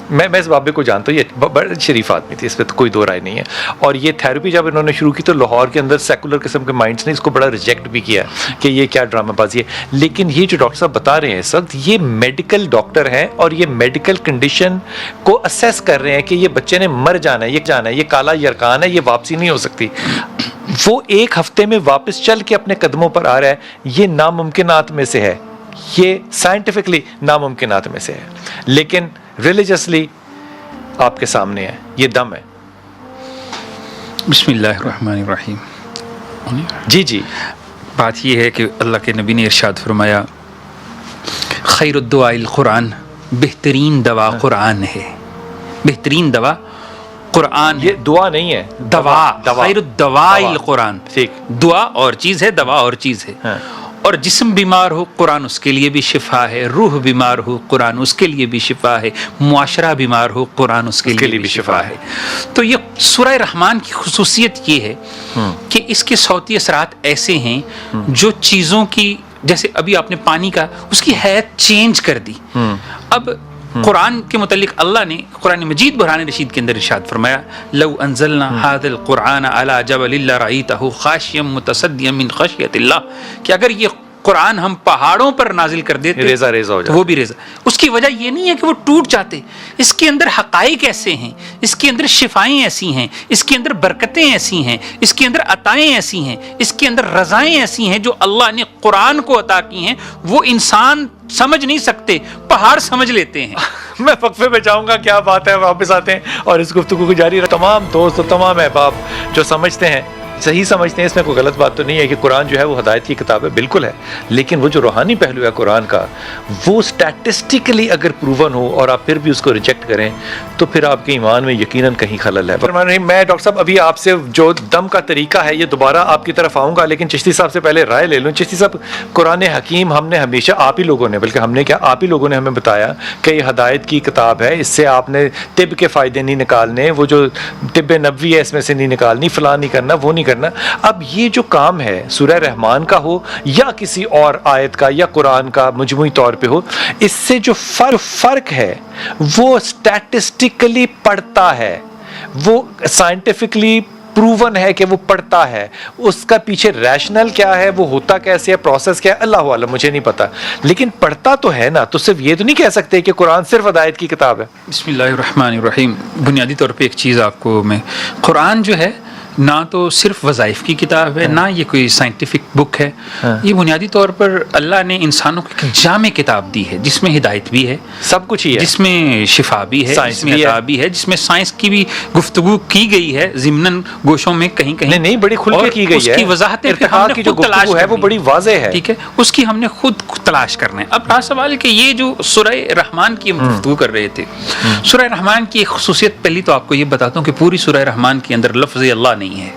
S2: میں اس بابے کو جانتا ہوں، یہ بڑے شریف آدمی تھی، اس پہ تو کوئی دو رائے نہیں ہے۔ اور یہ تھیراپی جب انہوں نے شروع کی تو لاہور کے اندر سیکولر قسم کے مائنڈس نے اس کو بڑا ریجیکٹ بھی کیا کہ یہ کیا ڈرامہ بازی ہے۔ لیکن یہ جو ڈاکٹر صاحب بتا رہے ہیں اس وقت، یہ میڈیکل ڈاکٹر ہیں اور یہ میڈیکل کنڈیشن کو اسیس کر رہے ہیں کہ یہ بچے نے مر جانا ہے، یہ کالا یرکان ہے، یہ واپسی نہیں ہو سکتی۔ وہ ایک ہفتے میں واپس چل کے اپنے قدموں پر آ رہا ہے، یہ ناممکنات میں سے ہے، یہ سائنٹیفکلی ناممکنات میں سے ہے، لیکن ریلیجسلی آپ کے سامنے ہے، یہ دم ہے۔
S4: بسم اللہ الرحمن الرحیم۔
S2: جی
S4: بات یہ ہے کہ اللہ کے نبی نے ارشاد فرمایا، خیر الدواء القرآن، بہترین دوا قرآن ہے، بہترین دوا قرآن ہے۔
S2: یہ دعا نہیں ہے،
S4: دوا، خیر الدواء القرآن،
S2: ٹھیک،
S4: دعا اور چیز ہے، دوا اور چیز ہے۔ اور جسم بیمار ہو قرآن اس کے لیے بھی شفا ہے، روح بیمار ہو قرآن اس کے لیے بھی شفا ہے، معاشرہ بیمار ہو قرآن اس کے لیے بھی شفا ہے۔ تو یہ سورہ رحمان کی خصوصیت یہ ہے کہ اس کے صوتی اثرات ایسے ہیں جو چیزوں کی، جیسے ابھی آپ نے پانی کا، اس کی حیت چینج کر دی۔ اب قرآن کے متعلق اللہ نے قرآن مجید برہان رشید کے اندر ارشاد فرمایا، لو انزلنا هذا القرآن على جبل لرأيته خاشعا متصدعا من خشیۃ اللہ، کہ اگر یہ قرآن ہم پہاڑوں پر نازل کر دیتے
S2: ریزہ ریزہ ہو جاتا،
S4: وہ بھی ریزہ۔ اس کی وجہ یہ نہیں ہے کہ وہ ٹوٹ جاتے، اس کے اندر حقائق ایسے ہیں، اس کے اندر شفائیں ایسی ہیں، اس کے اندر برکتیں ایسی ہیں، اس کے اندر عطائیں ایسی ہیں، اس کے اندر رضائیں ایسی ہیں جو اللہ نے قرآن کو عطا کی ہیں، وہ انسان سمجھ نہیں سکتے، پہاڑ سمجھ لیتے ہیں۔
S2: میں وقفے پہ جاؤں گا، کیا بات ہے، واپس آتے ہیں اور اس گفتگو کو جاری رکھیں۔ تمام دوست اور تمام احباب جو سمجھتے ہیں، صحیح سمجھتے ہیں، اس میں کوئی غلط بات تو نہیں ہے کہ قرآن جو ہے وہ ہدایت کی کتاب ہے، بالکل ہے، لیکن وہ جو روحانی پہلو ہے قرآن کا، وہ سٹیٹسٹیکلی اگر پروون ہو اور آپ پھر بھی اس کو ریجیکٹ کریں تو پھر آپ کے ایمان میں یقیناً کہیں خلل ہے۔ میں ڈاکٹر صاحب ابھی آپ سے جو دم کا طریقہ ہے یہ دوبارہ آپ کی طرف آؤں گا، لیکن چشتی صاحب سے پہلے رائے لے لوں۔ چشتی صاحب، قرآن حکیم ہم نے ہمیشہ، آپ ہی لوگوں نے، بلکہ ہم نے کیا، آپ ہی لوگوں نے ہمیں بتایا کہ یہ ہدایت کی کتاب ہے، اس سے آپ نے طب کے فائدے نہیں نکالنے، وہ جو طب نبوی ہے اس میں سے نہیں نکالنی، فلاں نہیں کرنا، وہ نہیں کرنا۔ اب یہ جو کام ہے سورہ رحمان کا ہو یا کسی اور آیت کا یا قرآن کا مجموعی طور پہ ہو، اس سے جو فرق ہے وہ سٹیٹسٹیکلی پڑتا ہے، وہ سائنٹیفکلی پروون ہے کہ وہ پڑھتا ہے، اس کا پیچھے ریشنل کیا ہے، وہ ہوتا کیسے ہے، پروسیس کیا ہے، اللہ عالم، مجھے نہیں پتا، لیکن پڑھتا تو ہے نا۔ تو صرف یہ تو نہیں کہہ سکتے کہ قرآن صرف ہدایت کی کتاب ہے۔
S4: بسم اللہ الرحمن الرحیم۔ بنیادی طور پہ ایک چیز آپ کو میں، قرآن جو ہے نہ تو صرف وظائف کی کتاب ہے، نہ یہ کوئی سائنٹیفک بک ہے، یہ بنیادی طور پر اللہ نے انسانوں کو ایک جامع کتاب دی ہے جس میں ہدایت بھی ہے،
S2: سب کچھ ہی ہے،
S4: جس میں شفا بھی ہے، جس میں عطا بھی ہے، جس میں سائنس کی بھی گفتگو کی گئی ہے ضمناً گوشوں میں کہیں کہیں،
S2: نہیں بڑی کھل کے کی گئی ہے،
S4: اس کی وضاحتیں
S2: ارتقاء کی جو گفتگو ہے وہ بڑی واضح ہے،
S4: ٹھیک ہے، اس کی ہم نے خود تلاش کرنا ہے۔ اب رہا سوال کہ یہ جو سورہ رحمان کی ہم گفتگو کر رہے تھے، سورہ رحمان کی ایک خصوصیت پہلی تو آپ کو یہ بتاتا ہوں کہ پوری سورہ رحمان کے اندر لفظ اللہ نہیں ہے،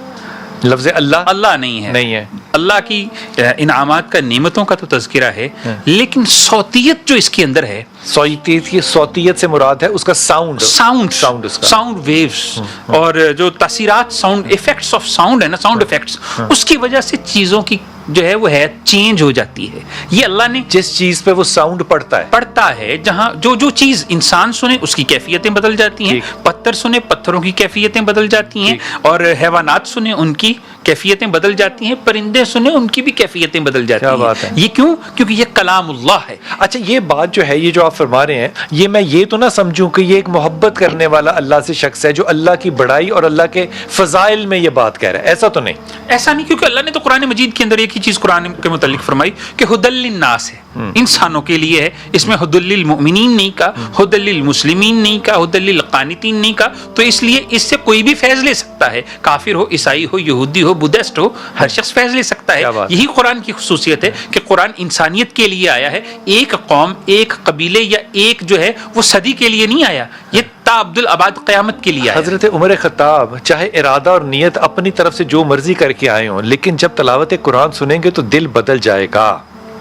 S2: لفظ اللہ
S4: نہیں ہے۔ اللہ کی انعامات کا، نعمتوں کا تو تذکرہ ہے، لیکن صوتیت جو اس کے اندر ہے،
S2: صوتیت سے مراد ہے اس کا ساؤنڈ
S4: ویوز، اور جو تاثیرات، ساؤنڈ ایفیکٹس آف ساؤنڈ ہے نا، ساؤنڈ ایفیکٹس، اس کی وجہ سے چیزوں کی جو ہے وہ ہے چینج ہو جاتی ہے۔ یہ اللہ نے
S2: جس چیز پہ وہ ساؤنڈ پڑتا ہے،
S4: جہاں جو چیز انسان سنے اس کی کیفیتیں بدل جاتی ہیں، پتھر سنے پتھروں کی کیفیتیں بدل جاتی ہیں، اور حیوانات سنے ان کی کیفیتیں بدل جاتی ہیں، پرندے سنے ان کی بھی کیفیتیں بدل جاتی ہیں۔
S2: بات ہے،
S4: یہ کیوں؟ کیونکہ یہ کلام اللہ ہے۔
S2: اچھا، یہ بات جو ہے، یہ جو آپ فرما رہے ہیں، یہ میں یہ تو نہ سمجھوں کہ یہ ایک محبت کرنے والا اللہ سے شخص ہے جو اللہ کی بڑائی اور اللہ کے فضائل میں یہ بات کہہ رہا ہے، ایسا تو نہیں؟
S4: ایسا نہیں، کیونکہ اللہ نے تو قرآن مجید کے اندر ایک ہی چیز قرآن کے متعلق فرمائی کہ ہدی للناس ہے، انسانوں کے لیے ہے، اس میں ہدی للمؤمنین نہیں کہا، ہدی للمسلمین نہیں کہا، ہدی للقانتین نہیں کہا، تو اس لیے اس سے کوئی بھی فیض لے سکتا ہے، کافر ہو، عیسائی ہو، یہودی ہو، بدھسٹ ہو، ہر شخص فیض لے سکتا ہے۔ یہی قرآن کی خصوصیت ہے کہ قرآن انسانیت کے لیے آیا ہے، ایک قوم، ایک قبیلے یا ایک جو ہے وہ صدی کے لیے نہیں آیا، یہ تا عبد الاباد قیامت کے لیے آیا۔
S2: حضرت عمر خطاب چاہے ارادہ اور نیت اپنی طرف سے جو مرضی کر کے آئے ہوں، لیکن جب تلاوت قرآن سنیں گے تو دل بدل جائے گا،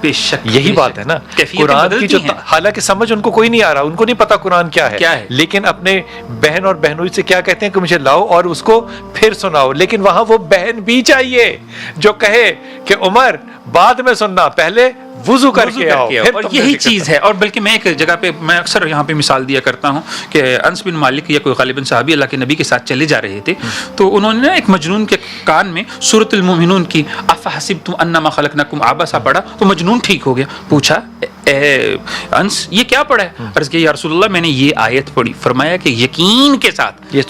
S4: بے شک
S2: یہی بات ہے نا، قرآن کی جو حالانکہ سمجھ ان کو کوئی نہیں آ رہا، ان کو نہیں پتا قرآن کیا ہے، لیکن اپنے بہن اور بہنوئی سے کیا کہتے ہیں کہ مجھے لاؤ اور اس کو پھر سناؤ، لیکن وہاں وہ بہن بھی چاہیے جو کہے کہ عمر بعد میں سننا، پہلے وضو کر کے آؤ.
S4: اور یہی چیز ہے. اور بلکہ میں ایک جگہ پہ میں اکثر یہاں پہ مثال دیا کرتا ہوں کہ انس بن مالک یا کوئی غالباً صحابی اللہ کے نبی کے ساتھ چلے جا رہے تھے، تو انہوں نے ایک مجنون کے کان میں سورۃ المومنون کی افحسبتم انما خلقناکم عبثا پڑھا، تو مجنون ٹھیک ہو گیا. پوچھا اے انس یہ کیا پڑھا ہے؟ عرض کیا یا رسول اللہ میں نے یہ آیت پڑھی. فرمایا کہ یقین کے ساتھ،
S2: یہ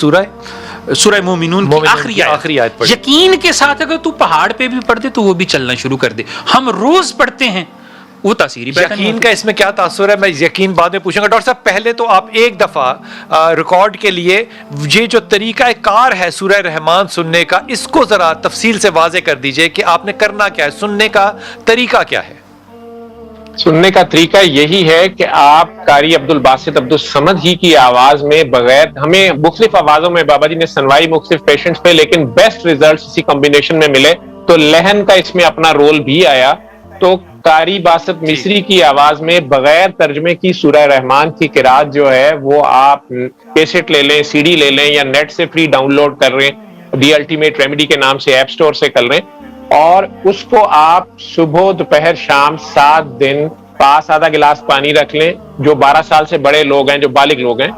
S4: سورہ مومنون کی آخری آیت پڑھی، یقین کے ساتھ اگر تو پہاڑ پہ بھی پڑھ دے تو وہ بھی چلنا شروع کر دے. ہم روز پڑھتے ہیں، وہ تاثیر
S2: یقین کا اس میں کیا تاثر ہے میں یقین بعد میں پوچھوں گا. ڈاکٹر صاحب پہلے تو آپ ایک دفعہ ریکارڈ کے لیے یہ جو طریقہ کار ہے سورہ رحمان سننے کا، اس کو ذرا تفصیل سے واضح کر دیجئے کہ آپ نے کرنا کیا ہے، سننے کا طریقہ کیا ہے؟
S3: سننے کا طریقہ یہی ہے کہ آپ قاری عبدالباسط عبدالصمد ہی کی آواز میں بغیر، ہمیں مختلف آوازوں میں بابا جی نے سنوائی مختلف پیشنٹس پہ، لیکن بیسٹ ریزلٹس اسی کمبینیشن میں ملے. تو لہن کا اس میں اپنا رول بھی آیا. تو قاری باسط مصری کی آواز میں بغیر ترجمے کی سورہ رحمان کی قرات جو ہے وہ آپ کیسٹ لے لیں، سی ڈی لے لیں، یا نیٹ سے فری ڈاؤن لوڈ کر رہے ہیں، دی الٹیمیٹ ریمیڈی کے نام سے ایپ سٹور سے کر رہے ہیں، اور اس کو آپ صبح دوپہر شام 7 دن پاس آدھا گلاس پانی رکھ لیں. جو 12 سال سے بڑے لوگ ہیں، جو بالغ لوگ ہیں،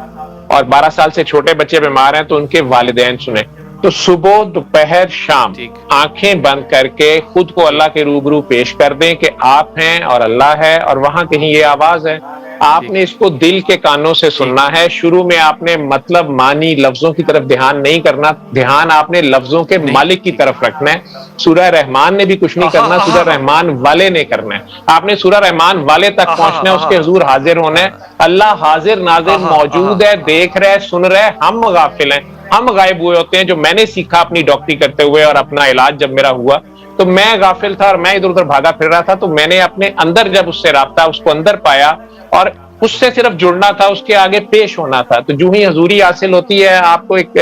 S3: اور 12 سال سے چھوٹے بچے بیمار ہیں تو ان کے والدین سنیں. تو صبح دوپہر شام آنکھیں بند کر کے خود کو اللہ کے روبرو پیش کر دیں کہ آپ ہیں اور اللہ ہے، اور وہاں کہیں یہ آواز ہے. آپ نے اس کو دل کے کانوں سے سننا ہے. شروع میں آپ نے مطلب، معنی، لفظوں کی طرف دھیان نہیں کرنا، دھیان آپ نے لفظوں کے مالک کی طرف رکھنا ہے. سورہ رحمان نے بھی کچھ نہیں کرنا، سورہ رحمان والے نے کرنا ہے. آپ نے سورہ رحمان والے تک پہنچنا ہے، اس کے حضور حاضر ہونا ہے. اللہ حاضر ناظر موجود ہے، دیکھ رہے، سن رہے. ہم غافل ہیں، ہم غائب ہوئے ہوتے ہیں. جو میں نے سیکھا اپنی ڈاکٹری کرتے ہوئے اور اپنا علاج جب میرا ہوا تو میں غافل تھا اور میں ادھر ادھر بھاگا پھر رہا تھا. تو میں نے اپنے اندر جب اس سے رابطہ، اس کو اندر پایا اور اس سے صرف جڑنا تھا، اس کے آگے پیش ہونا تھا. تو جو ہی حضوری حاصل ہوتی ہے آپ کو ایک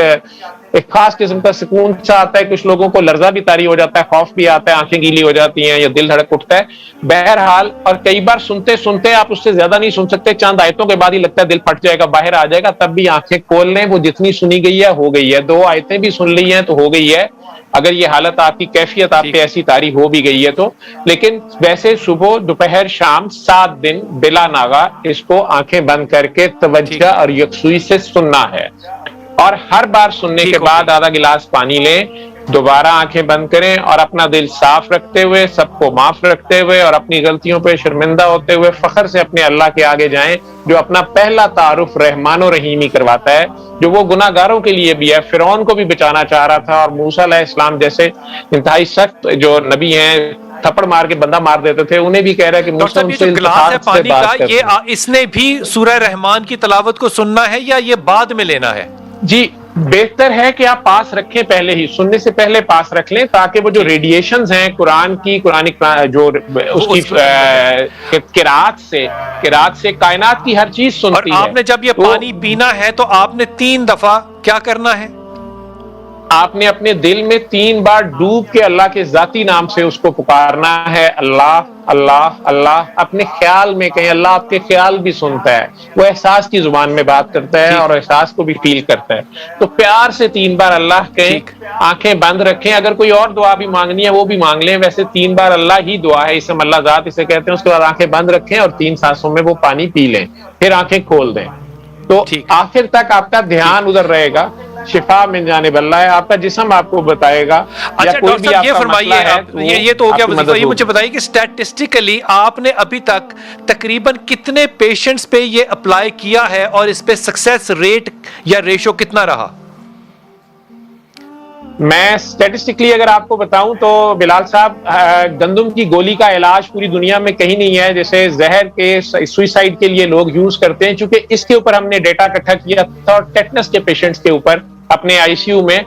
S3: خاص قسم کا سکون سا آتا ہے. کچھ لوگوں کو لرزہ بھی طاری ہو جاتا ہے، خوف بھی آتا ہے، آنکھیں گیلی ہو جاتی ہیں یا دل دھڑک اٹھتا ہے. بہرحال، اور کئی بار سنتے سنتے آپ اس سے زیادہ نہیں سن سکتے، چند آیتوں کے بعد ہی لگتا ہے دل پھٹ جائے گا، باہر آ جائے گا. تب بھی آنکھیں کھول لیں، وہ جتنی سنی گئی ہے ہو گئی ہے. 2 آیتیں بھی سن لی ہیں تو ہو گئی ہے، اگر یہ حالت آپ کی کیفیت آپ پہ ایسی طاری ہو بھی گئی ہے تو. لیکن ویسے صبح دوپہر شام 7 دن بلا ناغہ اس کو آنکھیں بند کر کے توجہ اور یکسوئی سے سننا ہے. اور ہر بار سننے کے بعد آدھا گلاس پانی لیں، دوبارہ آنکھیں بند کریں اور اپنا دل صاف رکھتے ہوئے، سب کو معاف رکھتے ہوئے اور اپنی غلطیوں پہ شرمندہ ہوتے ہوئے فخر سے اپنے اللہ کے آگے جائیں، جو اپنا پہلا تعارف رحمان و رحیمی کرواتا ہے، جو وہ گناہ گاروں کے لیے بھی ہے. فرعون کو بھی بچانا چاہ رہا تھا، اور موسیٰ علیہ السلام جیسے انتہائی سخت جو نبی ہیں، تھپڑ مار کے بندہ مار دیتے تھے، انہیں بھی کہہ رہا ہے کہ موسیٰ ان سے
S2: گلاس ہے پانی کا، یہ اس نے بھی سورہ رحمان کی تلاوت کو سننا ہے یا یہ بعد میں لینا ہے؟
S3: جی بہتر ہے کہ آپ پاس رکھیں، پہلے ہی سننے سے پہلے پاس رکھ لیں، تاکہ وہ جو ریڈیشنز ہیں قرآن کی، جو اس کی قرات سے کائنات کی ہر چیز سنتی ہے.
S2: اور آپ نے جب یہ پانی پینا ہے تو آپ نے 3 دفعہ کیا کرنا ہے؟
S3: آپ نے اپنے دل میں 3 بار ڈوب کے اللہ کے ذاتی نام سے اس کو پکارنا ہے. اللہ اللہ اللہ. اپنے خیال میں کہیں، اللہ آپ کے خیال بھی سنتا ہے، وہ احساس کی زبان میں بات کرتا ہے اور احساس کو بھی فیل کرتا ہے. تو پیار سے 3 بار اللہ کہیں، آنکھیں بند رکھیں. اگر کوئی اور دعا بھی مانگنی ہے وہ بھی مانگ لیں، ویسے 3 بار اللہ ہی دعا ہے، اسم اللہ ذات اسے کہتے ہیں. اس کے بعد آنکھیں بند رکھیں اور 3 سانسوں میں وہ پانی پی لیں، پھر آنکھیں کھول دیں. تو آخر تک آپ کا دھیان ادھر رہے گا. شفا من جانب اللہ ہے، آپ کا جسم آپ کو بتائے گا.
S2: اچھا ڈاکٹر صاحب یہ فرمائیے، یہ تو ہو گیا وظیفہ. یہ مجھے بتائیے کہ اسٹیٹسٹیکلی آپ نے ابھی تک تقریباً کتنے پیشنٹس پہ یہ اپلائی کیا ہے اور اس پہ سکسیس ریٹ یا ریشو کتنا رہا؟
S3: میں اسٹیٹسٹکلی اگر آپ کو بتاؤں تو بلال صاحب، گندم کی گولی کا علاج پوری دنیا میں کہیں نہیں ہے جیسے زہر کے سوئسائڈ کے لیے لوگ یوز کرتے ہیں. چونکہ اس کے اوپر ہم نے ڈیٹا اکٹھا کیا تھا، اور ٹیٹنس کے پیشنٹس کے اوپر اپنے آئی سی یو میں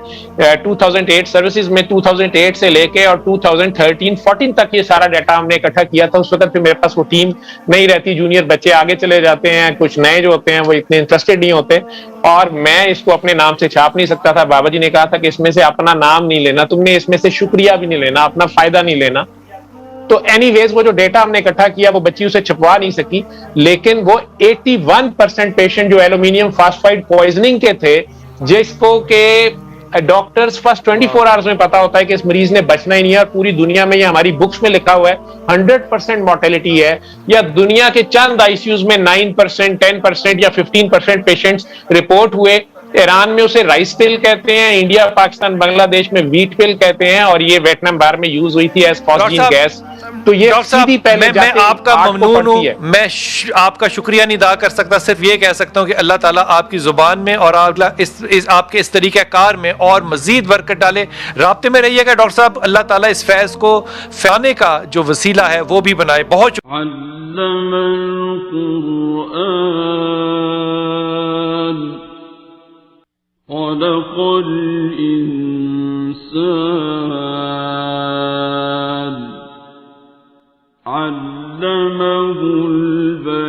S3: 2008 سروسز میں 2008 سے لے کے اور 2013-14 تک یہ سارا ڈیٹا ہم نے اکٹھا کیا تھا. اس وقت پھر میرے پاس وہ ٹیم نہیں رہتی، جونیئر بچے آگے چلے جاتے ہیں، کچھ نئے جو ہوتے ہیں وہ اتنے انٹرسٹڈ نہیں ہوتے، اور میں اس کو اپنے نام سے چھاپ نہیں سکتا تھا. بابا جی نے کہا تھا کہ اس میں سے اپنا نام نہیں لینا، تم نے اس میں سے شکریہ بھی نہیں لینا، اپنا فائدہ نہیں لینا. تو اینی ویز وہ جو ڈیٹا ہم نے اکٹھا کیا وہ بچی اسے چھپوا نہیں سکی، لیکن وہ 81% پیشنٹ جو ایلومینیم فاسفائڈ پوائزننگ کے تھے، جس کو کہ ڈاکٹرز فرسٹ 24 آورز میں پتا ہوتا ہے کہ اس مریض نے بچنا ہی نہیں ہے، اور پوری دنیا میں یہ ہماری بکس میں لکھا ہوا ہے 100% مورٹیلٹی ہے، یا دنیا کے چند آئی سی یوز میں 9%، 10% یا 15% پیشنٹس رپورٹ ہوئے۔ ایران میں اسے رائس پل کہتے ہیں، انڈیا پاکستان بنگلہ دیش میں ویٹ پل کہتے ہیں، اور یہ ویٹنام بار میں یوز ہوئی تھی ایز فاسجین گیس۔ تو یہ سیدھی پہلے
S2: میں آپ کا ممنون ہوں، میں آپ کا شکریہ نہیں ادا کر سکتا، صرف یہ کہہ سکتا ہوں کہ اللہ تعالیٰ آپ کی زبان میں اور آپ کے اس طریقہ کار میں اور مزید برکت ڈالے۔ رابطے میں رہیے گا ڈاکٹر صاحب، اللہ تعالیٰ اس فیض کو پھیلانے کا جو وسیلہ ہے وہ بھی بنائے۔ بہت
S1: علم القرآن خلق الإنسان علمه البيان